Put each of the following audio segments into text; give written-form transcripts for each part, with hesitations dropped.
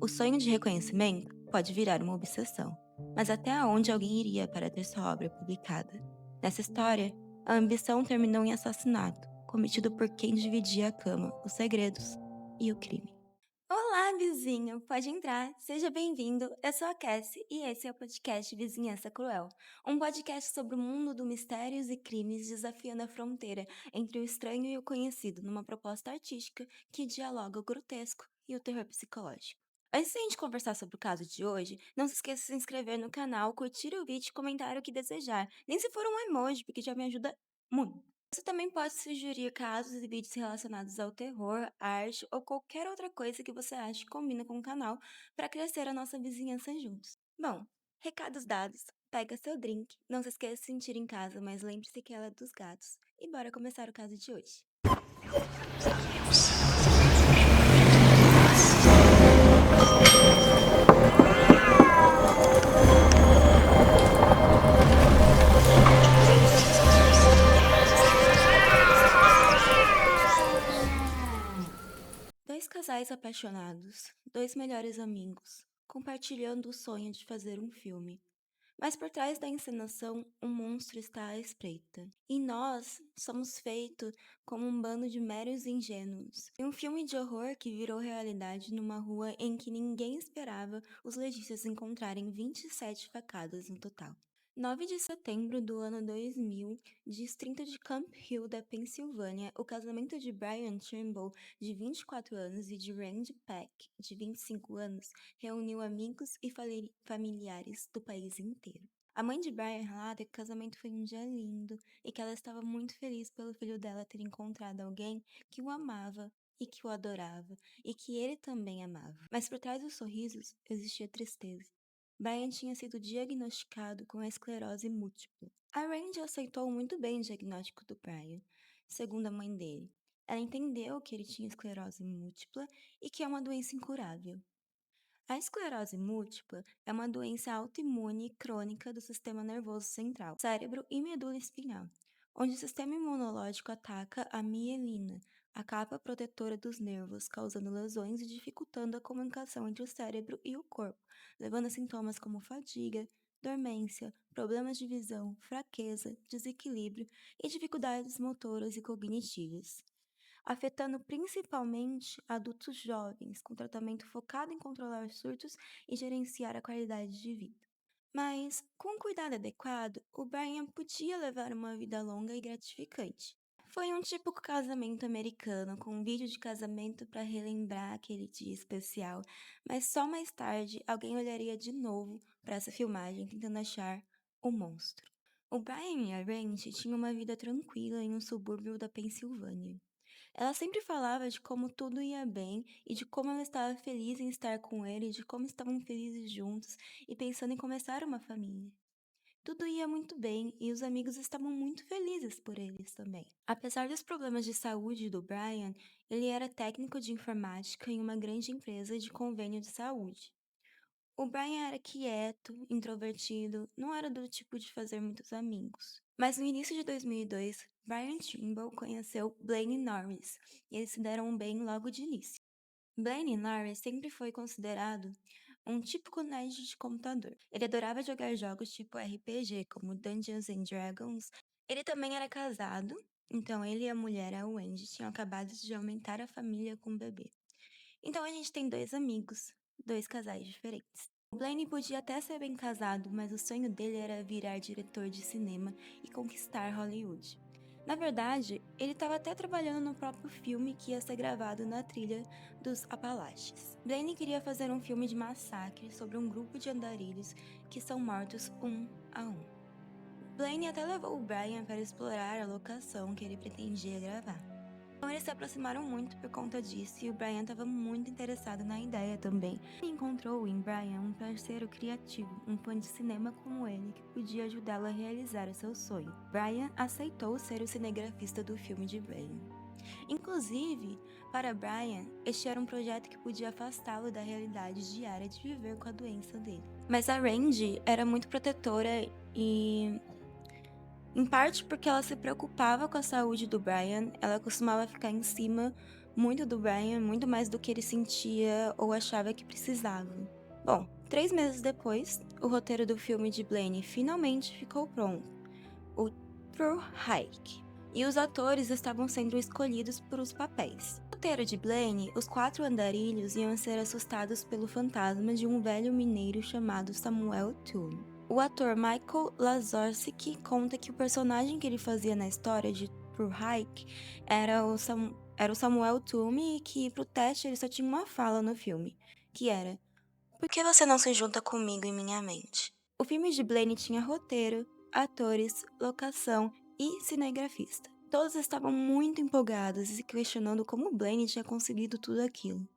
O sonho de reconhecimento pode virar uma obsessão, mas até onde alguém iria para ter sua obra publicada? Nessa história, a ambição terminou em assassinato, cometido por quem dividia a cama, os segredos e o crime. Olá, vizinho! Pode entrar, seja bem-vindo. Eu sou a Cassie e esse é o podcast Vizinhança Cruel, um podcast sobre o mundo dos mistérios e crimes desafiando a fronteira entre o estranho e o conhecido numa proposta artística que dialoga o grotesco e o terror psicológico. Antes de a gente conversar sobre o caso de hoje, não se esqueça de se inscrever no canal, curtir o vídeo e comentar o que desejar, nem se for um emoji, porque já me ajuda muito. Você também pode sugerir casos e vídeos relacionados ao terror, arte ou qualquer outra coisa que você ache que combina com o canal para crescer a nossa vizinhança juntos. Bom, recados dados, pega seu drink, não se esqueça de se sentir em casa, mas lembre-se que ela é dos gatos. E bora começar o caso de hoje. Dois casais apaixonados, dois melhores amigos, compartilhando o sonho de fazer um filme. Mas por trás da encenação, um monstro está à espreita. E nós somos feitos como um bando de meros ingênuos. Em um filme de horror que virou realidade numa rua em que ninguém esperava os legistas encontrarem 27 facadas no total. 9 de setembro do ano 2000, distrito de Camp Hill, da Pensilvânia, o casamento de Brian Trimble, de 24 anos, e de Randy Peck, de 25 anos, reuniu amigos e familiares do país inteiro. A mãe de Brian relata que o casamento foi um dia lindo e que ela estava muito feliz pelo filho dela ter encontrado alguém que o amava e que o adorava e que ele também amava. Mas por trás dos sorrisos existia tristeza. Brian tinha sido diagnosticado com esclerose múltipla. A Randy aceitou muito bem o diagnóstico do Brian, segundo a mãe dele. Ela entendeu que ele tinha esclerose múltipla e que é uma doença incurável. A esclerose múltipla é uma doença autoimune crônica do sistema nervoso central, cérebro e medula espinhal, onde o sistema imunológico ataca a mielina, a capa protetora dos nervos, causando lesões e dificultando a comunicação entre o cérebro e o corpo, levando a sintomas como fadiga, dormência, problemas de visão, fraqueza, desequilíbrio e dificuldades motoras e cognitivas, afetando principalmente adultos jovens, com tratamento focado em controlar surtos e gerenciar a qualidade de vida. Mas, com um cuidado adequado, o Brian podia levar uma vida longa e gratificante. Foi um típico casamento americano, com um vídeo de casamento para relembrar aquele dia especial, mas só mais tarde alguém olharia de novo para essa filmagem tentando achar o monstro. O Brian e a Randy tinham uma vida tranquila em um subúrbio da Pensilvânia. Ela sempre falava de como tudo ia bem e de como ela estava feliz em estar com ele, de como estavam felizes juntos e pensando em começar uma família. Tudo ia muito bem e os amigos estavam muito felizes por eles também. Apesar dos problemas de saúde do Brian, ele era técnico de informática em uma grande empresa de convênio de saúde. O Brian era quieto, introvertido, não era do tipo de fazer muitos amigos. Mas no início de 2002, Brian Trimble conheceu Blaine Norris e eles se deram bem logo de início. Blaine Norris sempre foi considerado um típico nerd de computador. Ele adorava jogar jogos tipo RPG, como Dungeons and Dragons. Ele também era casado, então ele e a mulher, a Wendy, tinham acabado de aumentar a família com um bebê. Então a gente tem dois amigos, dois casais diferentes. O Blaine podia até ser bem casado, mas o sonho dele era virar diretor de cinema e conquistar Hollywood. Na verdade, ele estava até trabalhando no próprio filme que ia ser gravado na trilha dos Apalaches. Blaine queria fazer um filme de massacre sobre um grupo de andarilhos que são mortos um a um. Blaine até levou o Brian para explorar a locação que ele pretendia gravar. Então eles se aproximaram muito por conta disso e o Brian estava muito interessado na ideia também. Ele encontrou em Brian um parceiro criativo, um fã de cinema como ele, que podia ajudá-lo a realizar o seu sonho. Brian aceitou ser o cinegrafista do filme de Blaine. Inclusive, para Brian, este era um projeto que podia afastá-lo da realidade diária de viver com a doença dele. Mas a Randy era muito protetora e em parte porque ela se preocupava com a saúde do Brian, ela costumava ficar em cima muito do Brian, muito mais do que ele sentia ou achava que precisava. Bom, 3 meses depois, o roteiro do filme de Blaine finalmente ficou pronto, o True Hike, e os atores estavam sendo escolhidos para os papéis. No roteiro de Blaine, os 4 andarilhos iam ser assustados pelo fantasma de um velho mineiro chamado Samuel Toome. O ator Michael Lazorski conta que o personagem que ele fazia na história de True Hike era o Samuel Toome e que pro teste ele só tinha uma fala no filme, que era: "Por que você não se junta comigo em minha mente?". O filme de Blaine tinha roteiro, atores, locação e cinegrafista. Todos estavam muito empolgados e se questionando como Blaine tinha conseguido tudo aquilo.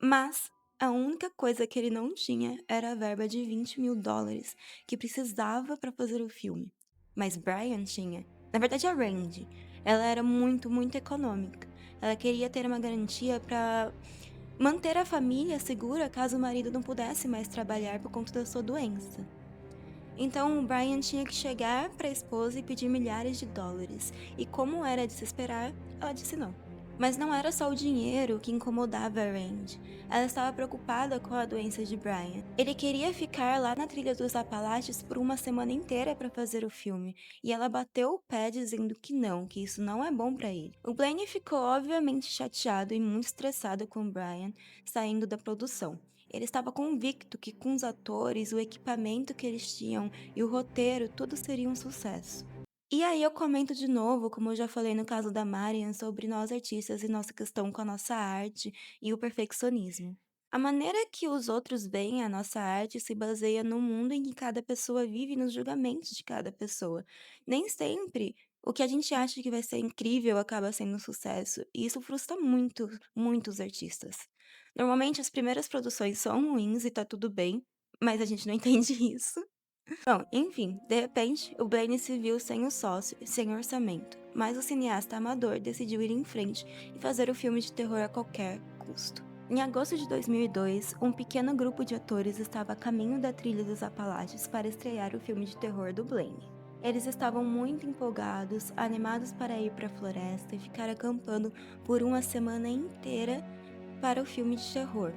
Mas a única coisa que ele não tinha era a verba de $20.000 que precisava para fazer o filme. Mas Brian tinha. Na verdade, a Randy. Ela era muito, muito econômica. Ela queria ter uma garantia para manter a família segura caso o marido não pudesse mais trabalhar por conta da sua doença. Então, o Brian tinha que chegar para a esposa e pedir milhares de dólares. E como era de se esperar, ela disse não. Mas não era só o dinheiro que incomodava a Randy. Ela estava preocupada com a doença de Brian. Ele queria ficar lá na trilha dos Apalaches por uma semana inteira para fazer o filme, e ela bateu o pé dizendo que não, que isso não é bom para ele. O Blaine ficou obviamente chateado e muito estressado com Brian saindo da produção. Ele estava convicto que com os atores, o equipamento que eles tinham e o roteiro, tudo seria um sucesso. E aí eu comento de novo, como eu já falei no caso da Marian, sobre nós artistas e nossa questão com a nossa arte e o perfeccionismo. A maneira que os outros veem a nossa arte se baseia no mundo em que cada pessoa vive e nos julgamentos de cada pessoa. Nem sempre o que a gente acha que vai ser incrível acaba sendo um sucesso, e isso frustra muito, muitos artistas. Normalmente as primeiras produções são ruins e tá tudo bem, mas a gente não entende isso. Bom, enfim, de repente, o Blaine se viu sem o sócio e sem orçamento, mas o cineasta amador decidiu ir em frente e fazer o filme de terror a qualquer custo. Em agosto de 2002, um pequeno grupo de atores estava a caminho da trilha dos Apalaches para estrear o filme de terror do Blaine. Eles estavam muito empolgados, animados para ir para a floresta e ficar acampando por uma semana inteira para o filme de terror.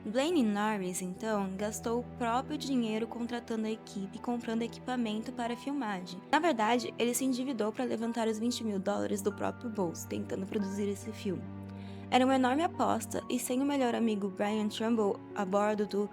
Blaine Norris, então, gastou o próprio dinheiro contratando a equipe e comprando equipamento para a filmagem. Na verdade, ele se endividou para levantar os $20.000 do próprio bolso, tentando produzir esse filme. Era uma enorme aposta, e sem o melhor amigo Brian Trumbull a bordo do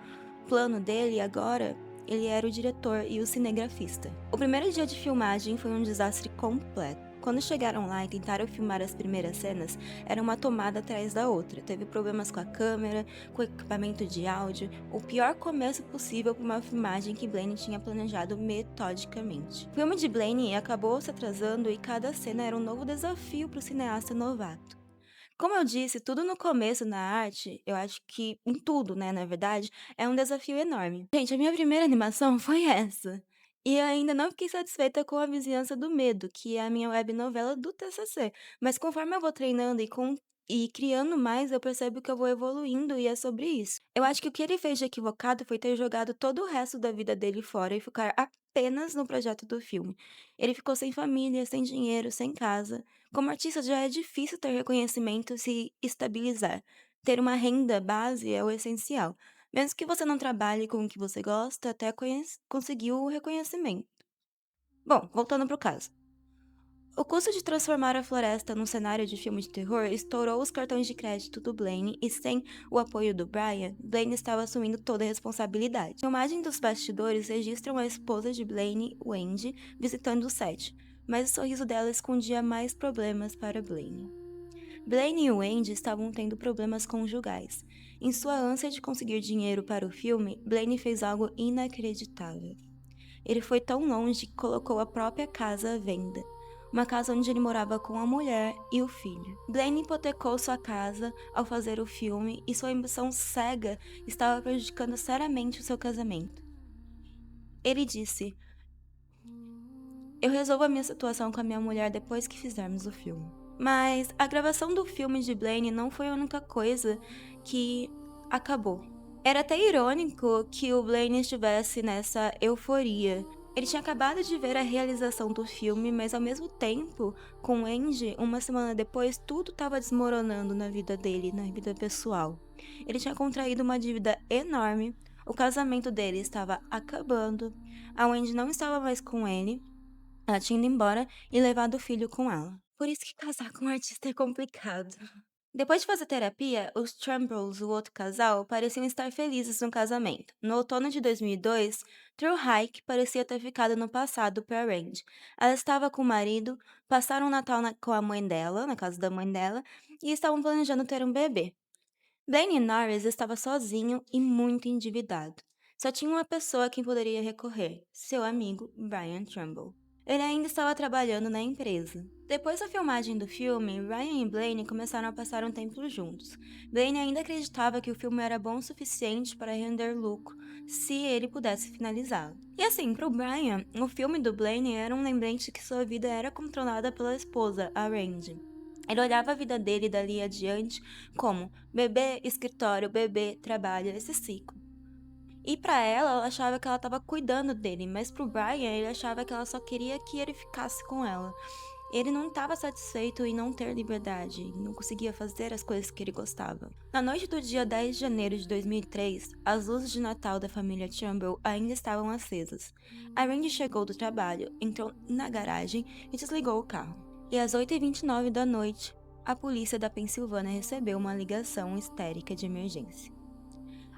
plano dele agora, ele era o diretor e o cinegrafista. O primeiro dia de filmagem foi um desastre completo. Quando chegaram lá e tentaram filmar as primeiras cenas, era uma tomada atrás da outra. Teve problemas com a câmera, com o equipamento de áudio, o pior começo possível para uma filmagem que Blaine tinha planejado metodicamente. O filme de Blaine acabou se atrasando e cada cena era um novo desafio para o cineasta novato. Como eu disse, tudo no começo na arte, eu acho que em tudo, né, na verdade, é um desafio enorme. Gente, a minha primeira animação foi essa. E eu ainda não fiquei satisfeita com A Vizinhança do Medo, que é a minha webnovela do TCC. Mas conforme eu vou treinando e criando mais, eu percebo que eu vou evoluindo e é sobre isso. Eu acho que o que ele fez de equivocado foi ter jogado todo o resto da vida dele fora e ficar apenas no projeto do filme. Ele ficou sem família, sem dinheiro, sem casa. Como artista já é difícil ter reconhecimento e se estabilizar. Ter uma renda base é o essencial. Mesmo que você não trabalhe com o que você gosta, até conseguir o reconhecimento. Bom, voltando pro caso. O custo de transformar a floresta num cenário de filme de terror estourou os cartões de crédito do Blaine e, sem o apoio do Brian, Blaine estava assumindo toda a responsabilidade. A filmagem dos bastidores registram a esposa de Blaine, Wendy, visitando o set, mas o sorriso dela escondia mais problemas para Blaine. Blaine e Wendy estavam tendo problemas conjugais. Em sua ânsia de conseguir dinheiro para o filme, Blaine fez algo inacreditável. Ele foi tão longe que colocou a própria casa à venda. Uma casa onde ele morava com a mulher e o filho. Blaine hipotecou sua casa ao fazer o filme e sua ambição cega estava prejudicando seriamente o seu casamento. Ele disse: "Eu resolvo a minha situação com a minha mulher depois que fizermos o filme." Mas a gravação do filme de Blaine não foi a única coisa que acabou. Era até irônico que o Blaine estivesse nessa euforia. Ele tinha acabado de ver a realização do filme, mas ao mesmo tempo, com Andy, uma semana depois, tudo estava desmoronando na vida dele, na vida pessoal. Ele tinha contraído uma dívida enorme, o casamento dele estava acabando, a Wendy não estava mais com ele, ela tinha ido embora e levado o filho com ela. Por isso que casar com um artista é complicado. Depois de fazer terapia, os Trumbles, o outro casal, pareciam estar felizes no casamento. No outono de 2002, True Hike parecia ter ficado no passado para Randy. Ela estava com o marido, passaram o Natal com a mãe dela, na casa da mãe dela, e estavam planejando ter um bebê. Blaine Norris estava sozinho e muito endividado. Só tinha uma pessoa a quem poderia recorrer: seu amigo Brian Trumbull. Ele ainda estava trabalhando na empresa. Depois da filmagem do filme, Ryan e Blaine começaram a passar um tempo juntos. Blaine ainda acreditava que o filme era bom o suficiente para render lucro se ele pudesse finalizá-lo. E assim, para o Brian, o filme do Blaine era um lembrete que sua vida era controlada pela esposa, a Randy. Ele olhava a vida dele dali adiante como bebê, escritório, bebê, trabalho, esse ciclo. E pra ela achava que ela estava cuidando dele, mas pro Brian, ele achava que ela só queria que ele ficasse com ela. Ele não estava satisfeito em não ter liberdade, não conseguia fazer as coisas que ele gostava. Na noite do dia 10 de janeiro de 2003, as luzes de Natal da família Trumbull ainda estavam acesas. A Randy chegou do trabalho, entrou na garagem e desligou o carro. E às 8h29 da noite, a polícia da Pensilvânia recebeu uma ligação histérica de emergência.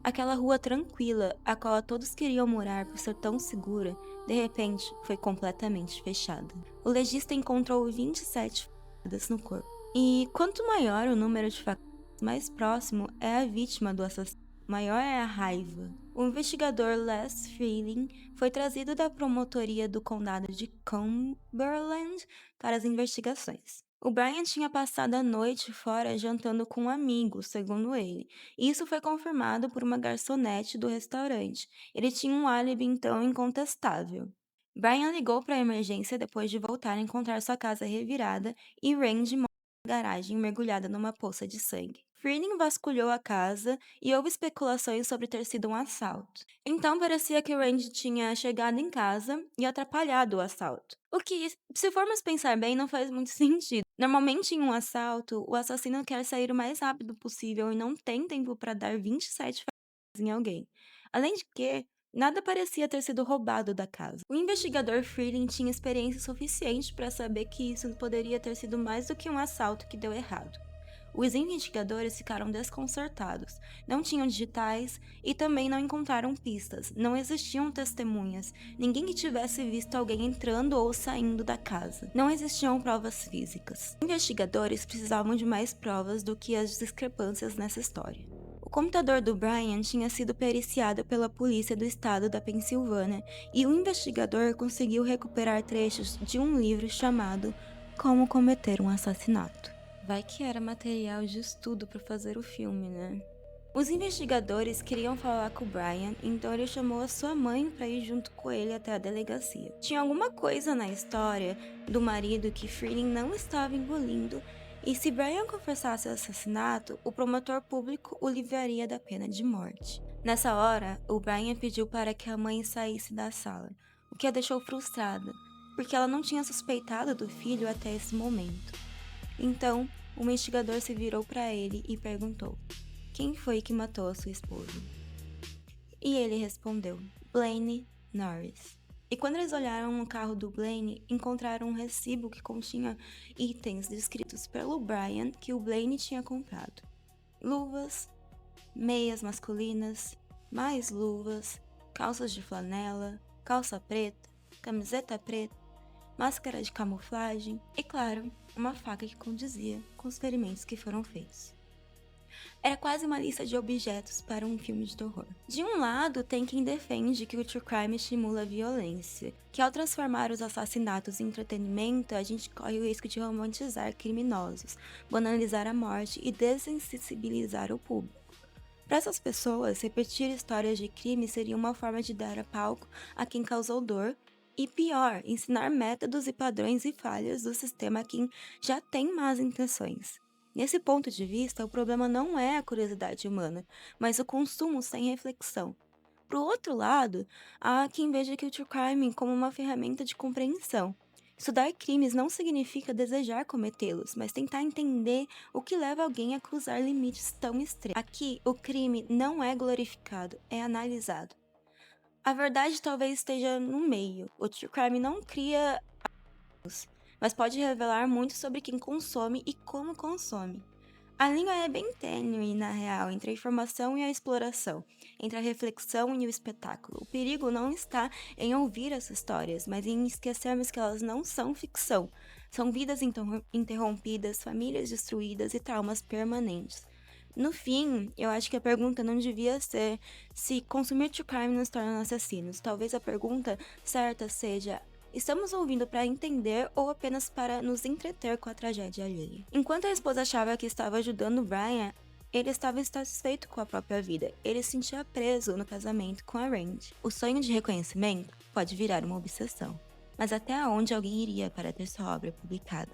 Aquela rua tranquila, a qual todos queriam morar por ser tão segura, de repente foi completamente fechada. O legista encontrou 27 facadas no corpo. E quanto maior o número de facadas, mais próximo é a vítima do assassino, maior é a raiva. O investigador Les Freeling foi trazido da promotoria do condado de Cumberland para as investigações. O Brian tinha passado a noite fora jantando com um amigo, segundo ele. Isso foi confirmado por uma garçonete do restaurante. Ele tinha um álibi então incontestável. Brian ligou para a emergência depois de voltar a encontrar sua casa revirada e Randy morto na garagem mergulhada numa poça de sangue. Freeling vasculhou a casa e houve especulações sobre ter sido um assalto. Então parecia que Randy tinha chegado em casa e atrapalhado o assalto. O que, se formos pensar bem, não faz muito sentido. Normalmente, em um assalto, o assassino quer sair o mais rápido possível e não tem tempo para dar 27 facadas em alguém. Além de que, nada parecia ter sido roubado da casa. O investigador Freeling tinha experiência suficiente para saber que isso poderia ter sido mais do que um assalto que deu errado. Os investigadores ficaram desconcertados. Não tinham digitais e também não encontraram pistas. Não existiam testemunhas. Ninguém que tivesse visto alguém entrando ou saindo da casa. Não existiam provas físicas. Os investigadores precisavam de mais provas do que as discrepâncias nessa história. O computador do Brian tinha sido periciado pela polícia do estado da Pensilvânia e o investigador conseguiu recuperar trechos de um livro chamado Como Cometer um Assassinato. Vai que era material de estudo para fazer o filme, né? Os investigadores queriam falar com o Brian, então ele chamou a sua mãe para ir junto com ele até a delegacia. Tinha alguma coisa na história do marido que Freeling não estava engolindo, e se Brian confessasse o assassinato, o promotor público o livraria da pena de morte. Nessa hora, o Brian pediu para que a mãe saísse da sala, o que a deixou frustrada, porque ela não tinha suspeitado do filho até esse momento. Então, o investigador se virou para ele e perguntou: quem foi que matou a sua esposa? E ele respondeu: Blaine Norris. E quando eles olharam no carro do Blaine, encontraram um recibo que continha itens descritos pelo Brian que o Blaine tinha comprado: luvas, meias masculinas, mais luvas, calças de flanela, calça preta, camiseta preta, máscara de camuflagem e, claro, uma faca que condizia com os ferimentos que foram feitos. Era quase uma lista de objetos para um filme de terror. De um lado, tem quem defende que o true crime estimula a violência, que ao transformar os assassinatos em entretenimento, a gente corre o risco de romantizar criminosos, banalizar a morte e desensibilizar o público. Para essas pessoas, repetir histórias de crime seria uma forma de dar a palco a quem causou dor e, pior, ensinar métodos e padrões e falhas do sistema a quem já tem más intenções. Nesse ponto de vista, o problema não é a curiosidade humana, mas o consumo sem reflexão. Por outro lado, há quem veja que o true crime como uma ferramenta de compreensão. Estudar crimes não significa desejar cometê-los, mas tentar entender o que leva alguém a cruzar limites tão extremos. Aqui, o crime não é glorificado, é analisado. A verdade talvez esteja no meio. O true crime não cria, mas pode revelar muito sobre quem consome e como consome. A linha é bem tênue, na real, entre a informação e a exploração, entre a reflexão e o espetáculo. O perigo não está em ouvir essas histórias, mas em esquecermos que elas não são ficção. São vidas interrompidas, famílias destruídas e traumas permanentes. No fim, eu acho que a pergunta não devia ser se consumir true crime nos torna assassinos. Talvez a pergunta certa seja: estamos ouvindo para entender ou apenas para nos entreter com a tragédia alheia? Enquanto a esposa achava que estava ajudando Brian, ele estava insatisfeito com a própria vida. Ele se sentia preso no casamento com a Randy. O sonho de reconhecimento pode virar uma obsessão. Mas até onde alguém iria para ter sua obra publicada?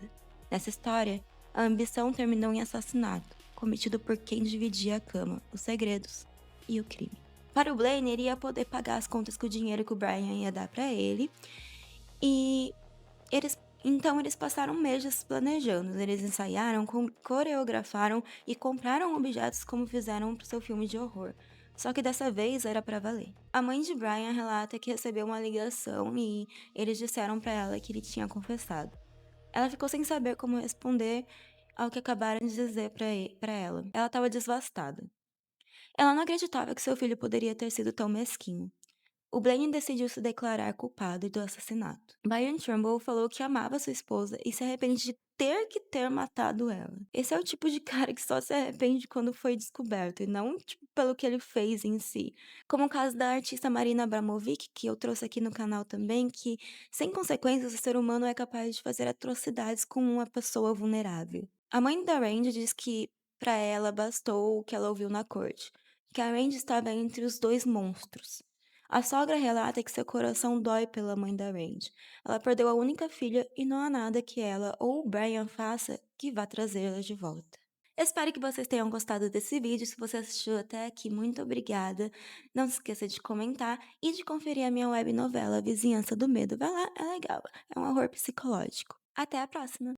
Nessa história, a ambição terminou em assassinato, cometido por quem dividia a cama, os segredos e o crime. Para o Blaine, ele ia poder pagar as contas com o dinheiro que o Brian ia dar para ele, e eles passaram meses planejando. Eles ensaiaram, coreografaram e compraram objetos como fizeram pro seu filme de horror. Só que dessa vez era pra valer. A mãe de Brian relata que recebeu uma ligação e eles disseram pra ela que ele tinha confessado. Ela ficou sem saber como responder ao que acabaram de dizer pra ela. Ela estava devastada. Ela não acreditava que seu filho poderia ter sido tão mesquinho. O Blaine decidiu se declarar culpado do assassinato. Brian Trumbull falou que amava sua esposa e se arrepende de ter matado ela. Esse é o tipo de cara que só se arrepende quando foi descoberto, e não tipo, pelo que ele fez em si. Como o caso da artista Marina Abramovic, que eu trouxe aqui no canal também, que, sem consequências, o ser humano é capaz de fazer atrocidades com uma pessoa vulnerável. A mãe da Randy diz que, para ela, bastou o que ela ouviu na corte, que a Randy estava entre os dois monstros. A sogra relata que seu coração dói pela mãe da Randy. Ela perdeu a única filha e não há nada que ela ou o Brian faça que vá trazê-la de volta. Espero que vocês tenham gostado desse vídeo. Se você assistiu até aqui, muito obrigada. Não se esqueça de comentar e de conferir a minha web novela Vizinhança do Medo. Vai lá, é legal. É um horror psicológico. Até a próxima!